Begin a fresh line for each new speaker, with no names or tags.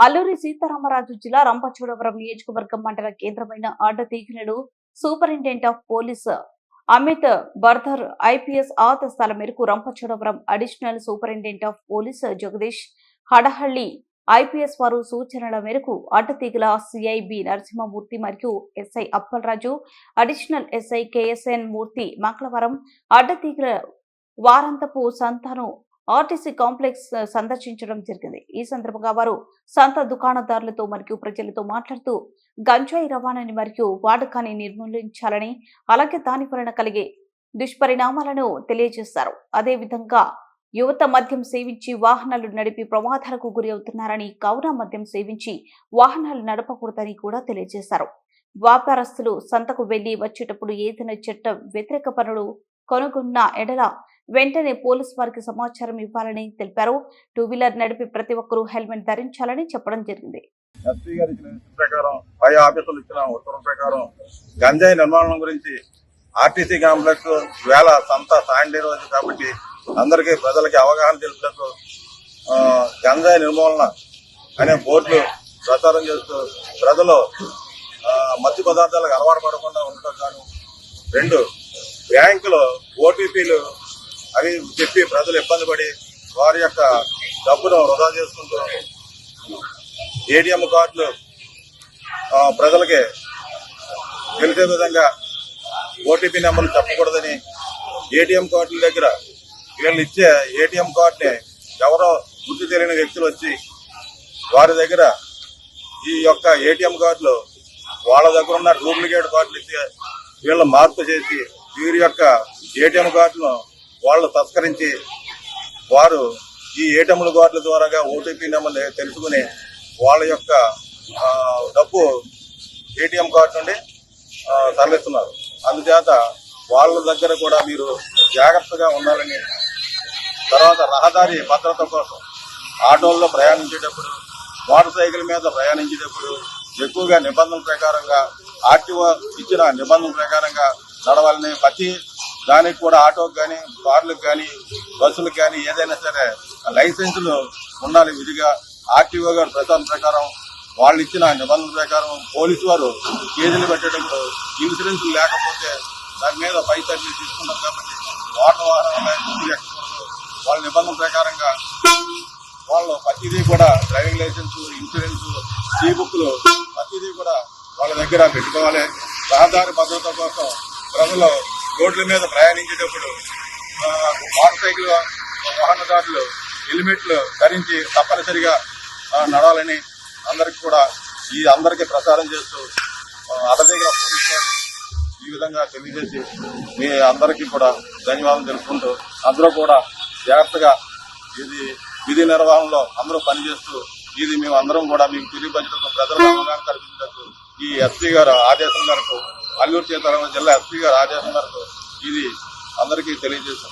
అల్లూరి సీతారామరాజు జిల్లా రంపచోడవరం నియోజకవర్గం మండల కేంద్రమైన అడ్డతీగినడు superintendent of police Amit Bardhar IPS ఆదేశాల మేరకు Rampachodavaram additional superintendent of police Jagadish Hadahalli IPS వారు సూచనల మేరకు అడ్డతీగల సిఐబి నరసింహమూర్తి మరియు SI Appalaraju additional SI KSN Murthy మంగళవారం అడ్డతీగల వారంతపు సంతను ఆర్టీసీ కాంప్లెక్స్ సందర్శించడం జరిగింది. ఈ సందర్భంగా వారు సంత దుకాణదారులతో మరియు ప్రజలతో మాట్లాడుతూ గంజాయి రవాణాని మరియు వాడకాన్ని నిర్మూలించాలని, అలాగే దాని వలన కలిగే దుష్పరిణామాలను తెలియజేశారు. అదేవిధంగా యువత మద్యం సేవించి వాహనాలు నడిపి ప్రమాదాలకు గురి అవుతున్నారని, కావున మద్యం సేవించి వాహనాలు నడపకూడదని కూడా తెలియజేశారు. వ్యాపారస్తులు సంతకు వెళ్లి వచ్చేటప్పుడు ఏదైనా చట్ట వ్యతిరేక పనులు కొనుగొన్న ఎడల వెంటనే పోలీసు వారికి సమాచారం ఇవ్వాలని తెలిపారు. టూ వీలర్ నడిపి ప్రతి ఒక్కరూ హెల్మెట్ ధరించాలని చెప్పడం జరిగింది.
ఎస్పీ గారు ఇచ్చిన ప్రకారం పై ఆఫీసులు ఇచ్చిన ఉత్తర్వుల ప్రకారం గంజాయి నిర్మాణం గురించి ఆర్టీసీ కాంప్లెక్స్ వేళ సంత సాయంత్రం రోజు కాబట్టి అందరికీ ప్రజలకి అవగాహన తెలుపుటకు గంజాయి నిర్మూలన అనే బోర్డులు ప్రచారం చేస్తూ ప్రజలు మత్తు పదార్థాలకు అలవాటు పడకుండా ఉండటం గాను, 2 బ్యాంకులో ఓటీపీలు అవి చెప్పి ప్రజలు ఇబ్బంది పడి వారి యొక్క డబ్బును వృధా చేసుకుంటూ ఏటీఎం కార్డులు ప్రజలకి తెలిసే విధంగా ఓటీపీ నెంబర్లు చెప్పకూడదని, ఏటీఎం కార్డుల దగ్గర వీళ్ళు ఇచ్చే ఏటీఎం కార్డుని ఎవరో గుర్తు తెలియని వ్యక్తులు వచ్చి వారి దగ్గర ఈ యొక్క ఏటీఎం కార్డులు వాళ్ళ దగ్గర ఉన్న డూప్లికేట్ కార్డులు ఇచ్చి వీళ్ళు మార్పు చేసి వీరి యొక్క ఏటీఎం కార్డును వాళ్ళు తస్కరించి వారు ఈ ఏటీఎం కార్డుల ద్వారా ఓటీపీ నెంబర్ తెలుసుకుని వాళ్ళ యొక్క డబ్బు ఏటీఎం కార్డు నుండి తరలిస్తున్నారు. అందుచేత వాళ్ళ దగ్గర కూడా మీరు జాగ్రత్తగా ఉండాలని, తర్వాత రహదారి భద్రత కోసం ఆటోల్లో ప్రయాణించేటప్పుడు, మోటార్ సైకిల్ మీద ప్రయాణించేటప్పుడు ఎక్కువగా నిబంధనల ప్రకారంగా ఆర్టీఓ ఇచ్చిన నిబంధనల ప్రకారంగా నడవాలని, ప్రతి దానికి కూడా ఆటోకి కానీ, కార్లకు కానీ, బస్సులకు కానీ ఏదైనా సరే లైసెన్సులు ఉండాలి విధిగా. ఆర్టీఓ గారు ప్రచారం ప్రకారం వాళ్ళు ఇచ్చిన నిబంధనల ప్రకారం పోలీసు వారు కేజీలు పెట్టేటప్పుడు ఇన్సూరెన్స్ లేకపోతే దాని మీద పై తగ్గి తీసుకుంటారు కాబట్టి మోటార్ వాహనాలు వాళ్ళ నిబంధనల ప్రకారంగా వాళ్ళు ప్రతిదీ కూడా డ్రైవింగ్ లైసెన్స్, ఇన్సూరెన్స్, ఈ బుక్లు ప్రతిదీ కూడా వాళ్ళ దగ్గర పెట్టుకోవాలి. రహదారి భద్రత కోసం ప్రజలు రోడ్ల మీద ప్రయాణించేటప్పుడు మోటార్ సైకిల్ వాహనదారులు హెల్మెట్లు ధరించి తప్పనిసరిగా నడాలని అందరికీ ప్రచారం చేస్తూ అడవిగా పోలీసు వారు ఈ విధంగా తెలియజేసి మీ అందరికీ కూడా ధన్యవాదాలు తెలుపుకుంటూ అందరూ కూడా జాగ్రత్తగా ఇది విధి నిర్వహణలో అందరూ పనిచేస్తూ ఇది మేము అందరం కూడా మీకు తెలియపరచడం, ప్రజలకు అవగాహన కల్పించడానికి ఈ ఎస్పీ గారు ఆదేశం మేరకు, అల్లూరు సీతారామరాజు జిల్లా ఎస్పీ గారు ఆదేశం మేరకు ఇది అందరికీ తెలియజేశాం.